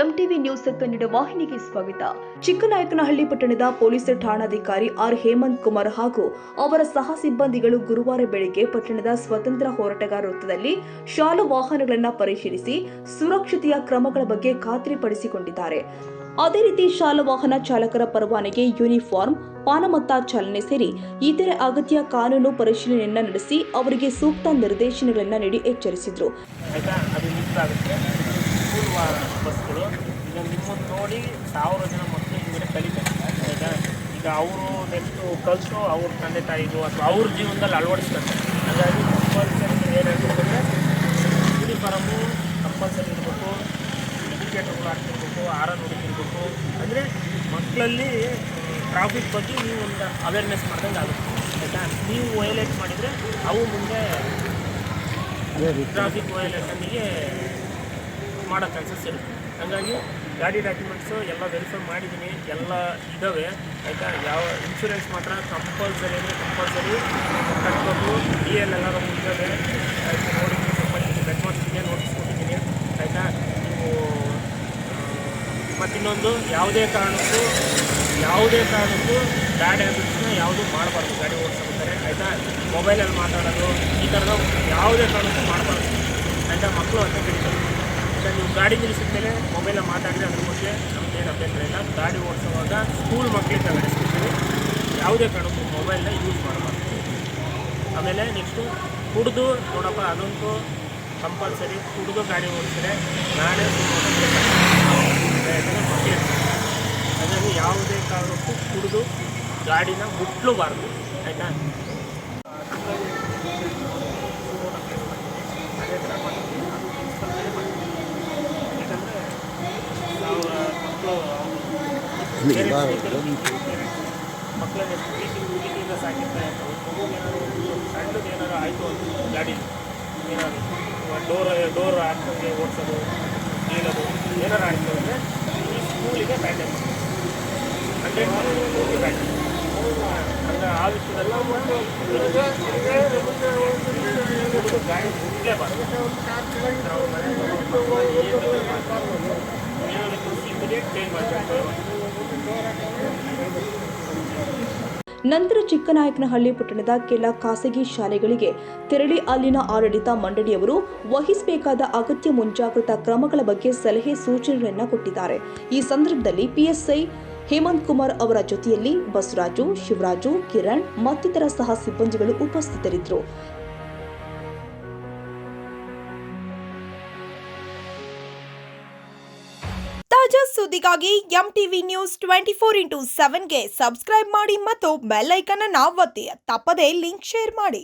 MTV news Kannada ವಾಹಿನಿಗೆ ಸ್ವಾಗತ. ಚಿಕ್ಕನಾಯಕನಹಳ್ಳಿ ಪಟ್ಟಣದ ಪೊಲೀಸ್ ಠಾಣಾಧಿಕಾರಿ ಆರ್ ಹೇಮಂತ್ ಕುಮಾರ್ ಹಾಗೂ ಅವರ ಸಹ ಸಿಬ್ಬಂದಿಗಳು ಗುರುವಾರ ಬೆಳಗ್ಗೆ ಪಟ್ಟಣದ ಸ್ವಾತಂತ್ರ್ಯ ಹೋರಾಟಗಾರ ವೃತ್ತದಲ್ಲಿ ಶಾಲಾ ವಾಹನಗಳನ್ನು ಪರಿಶೀಲಿಸಿ ಸುರಕ್ಷತೆಯ ಕ್ರಮಗಳ ಬಗ್ಗೆ ಖಾತ್ರಿಪಡಿಸಿಕೊಂಡಿದ್ದಾರೆ. ಅದೇ ರೀತಿ ಶಾಲಾ ವಾಹನ ಚಾಲಕರ ಪರವಾನಗಿ, ಯೂನಿಫಾರ್ಮ್, ಪಾನಮತ್ತ ಚಾಲನೆ ಸೇರಿ ಇತರೆ ಅಗತ್ಯ ಕಾನೂನು ಪರಿಶೀಲನೆಯನ್ನ ನಡೆಸಿ ಅವರಿಗೆ ಸೂಕ್ತ ನಿರ್ದೇಶನಗಳನ್ನು ನೀಡಿ ಎಚ್ಚರಿಸಿದರು. ಬಸ್ಗಳು ಈಗ ನಿಮ್ಮನ್ನು ನೋಡಿ 1000 ಜನ ಮಕ್ಕಳು ಹಿಂಗೆ ಕಲಿತಾರೆ. ಆಯಿತಾ, ಈಗ ಅವರು ನೆಕ್ಸ್ಟು ಕಲಿಸೋ ಅವ್ರ ತಂದೆ ತಾಯಿದು ಅಥವಾ ಅವ್ರ ಜೀವನದಲ್ಲಿ ಅಳವಡಿಸ್ತಾರೆ. ಹಾಗಾಗಿ ಕಂಪಲ್ಸರಿ ಏನು ಹೇಳ್ಬೇಕಂದ್ರೆ ಯೂನಿಫಾರ್ಮು ಕಂಪಲ್ಸರಿ ಇರಬೇಕು, ಇಂಡಿಕೇಟರ್ಗಳು ಹಾಕಿರ್ಬೇಕು, ಆರನ್ ಹೊಡಿತಿರ್ಬೇಕು. ಅಂದರೆ ಮಕ್ಕಳಲ್ಲಿ ಟ್ರಾಫಿಕ್ ಬಗ್ಗೆ ನೀವು ಒಂದು ಅವೇರ್ನೆಸ್ ಮಾಡ್ದಂಗೆ ಆಗುತ್ತೆ. ಆಯಿತಾ, ನೀವು ವಯೋಲೇಟ್ ಮಾಡಿದರೆ ಅವು ಮುಂದೆ ಟ್ರಾಫಿಕ್ ವಯೋಲೇಷನ್ನಿಗೆ ಮಾಡೋ ಚಾನ್ಸಸ್ ಇರುತ್ತೆ. ಹಾಗಾಗಿ ಗಾಡಿ ಡಾಕ್ಯುಮೆಂಟ್ಸು ಎಲ್ಲ ವೆರಿಫೈ ಮಾಡಿದ್ದೀನಿ, ಎಲ್ಲ ಇದ್ದಾವೆ. ಆಯಿತಾ, ಯಾವ ಇನ್ಶೂರೆನ್ಸ್ ಮಾತ್ರ ಕಂಪಲ್ಸರಿ ಅಂದರೆ ಕಂಪಲ್ಸರಿ ಕಟ್ಬೇಕು. DL ಎಲ್ಲರೂ ಇದ್ದಾವೆ. ಆಯಿತು, ನೋಡಿದ್ದೀನಿ, ಸಂಬಂಧಿಸಿದ ರೆಕಾರ್ಡ್ಸ್ಗೆ ನೋಟಿಸ್ಕೊಟ್ಟಿದ್ದೀನಿ. ಆಯಿತಾ, ನೀವು ಮತ್ತಿನ್ನೊಂದು ಯಾವುದೇ ಕಾರಣಕ್ಕೂ ಬ್ಯಾಡ್ ಹ್ಯಾಬಿಟ್ಸ್ನ ಯಾವುದೂ ಮಾಡಬಾರ್ದು ಗಾಡಿ ಓಡಿಸ್ಬೇಕಾದ್ರೆ. ಆಯಿತಾ, ಮೊಬೈಲಲ್ಲಿ ಮಾತಾಡೋದು ಈ ಥರದ ಯಾವುದೇ ಕಾರಣಕ್ಕೂ ಮಾಡಬಾರ್ದು. ಆಯಿತಾ, ಮಕ್ಕಳು ಅಂತ ಕರೀತಾರೆ. ಈಗ ನೀವು ಗಾಡಿ ನಿಲ್ಲಿಸಿದ ಮೇಲೆ ಮೊಬೈಲ ಮಾತಾಡಿದ್ರೆ ಅದ್ರ ಬಗ್ಗೆ ನಮಗೇನು ಅಭ್ಯಂತರ ಇಲ್ಲ. ಗಾಡಿ ಓಡಿಸುವಾಗ ಸ್ಕೂಲ್ ಮಕ್ಕಳಿಗೆ ನಡೆಸ್ತಿದ್ದೀವಿ, ಯಾವುದೇ ಕಾರಣಕ್ಕೂ ಮೊಬೈಲ್ನ ಯೂಸ್ ಮಾಡಬಾರ್ದು. ಆಮೇಲೆ ನೆಕ್ಸ್ಟು ಕುಡಿದು ನೋಡಪ್ಪ, ಅದಂತೂ ಕಂಪಲ್ಸರಿ ಕುಡಿದು ಗಾಡಿ ಓಡಿಸಿದ್ರೆ ನಾಳೆ ಮಕ್ಕಳಿಗೆ. ಹಾಗಾಗಿ ಯಾವುದೇ ಕಾರಣಕ್ಕೂ ಕುಡಿದು ಗಾಡಿನ ಮುಟ್ಲಬಾರ್ದು. ಆಯಿತಾ, ಅದೇ ಥರ ಮಾಡ್ತೀವಿ. ಯಾಕಂದರೆ ನಾವು ಮಕ್ಕಳನ್ನ ಎಷ್ಟು ಪ್ರೀತಿಯಿಂದ ಸಾಕಿರ್ತಾರೆ. ಮಗುಗೆ ಸಣ್ಣದು ಏನಾರು ಆಯಿತು ಅಂತ ಗಾಡಿ ಏನಾದ್ರು ಡೋರ್ ಹಾಕಂಗೆ ಓಡಿಸೋದು, ಬೀಳೋದು ಏನಾರು ಆಯಿತು ಅಂದರೆ ಈ ಸ್ಕೂಲಿಗೆ ಬ್ಯಾಂಡೇಜ್ 100% ಬ್ಯಾಂಡೇಜ್. ಅಂದರೆ ಆ ವಿಷಯದಲ್ಲ ಗಾಡಿ ಮುಟ್ಲೇಬಾರ್ದು. ನಾವು ಇಮಿಡಿಯೇಟ್ ಚೇಂಜ್ ಮಾಡಬೇಕು. ನಂತರ ಚಿಕ್ಕನಾಯಕನಹಳ್ಳಿ ಪಟ್ಟಣದ ಕೆಲ ಖಾಸಗಿ ಶಾಲೆಗಳಿಗೆ ತೆರಳಿ ಅಲ್ಲಿನ ಆಡಳಿತ ಮಂಡಳಿಯವರು ವಹಿಸಬೇಕಾದ ಅಗತ್ಯ ಮುಂಜಾಗ್ರತಾ ಕ್ರಮಗಳ ಬಗ್ಗೆ ಸಲಹೆ ಸೂಚನೆಗಳನ್ನು ಕೊಟ್ಟಿದ್ದಾರೆ. ಈ ಸಂದರ್ಭದಲ್ಲಿ PSI ಹೇಮಂತ್ ಕುಮಾರ್ ಅವರ ಜೊತೆಯಲ್ಲಿ ಬಸವರಾಜು, ಶಿವರಾಜು, ಕಿರಣ್ ಮತ್ತಿತರ ಸಹ ಸಿಬ್ಬಂದಿಗಳು ಉಪಸ್ಥಿತರಿದ್ದರು. ತಾಜಾ ಸುದ್ದಿಗಾಗಿ ಎಂಟಿವಿ ನ್ಯೂಸ್ 24/7ಗೆ ಸಬ್ಸ್ಕ್ರೈಬ್ ಮಾಡಿ ಮತ್ತು ಬೆಲ್ ಐಕಾನ್ ಅನ್ನು ಒತ್ತಿ. ತಪ್ಪದೇ ಲಿಂಕ್ ಶೇರ್ ಮಾಡಿ.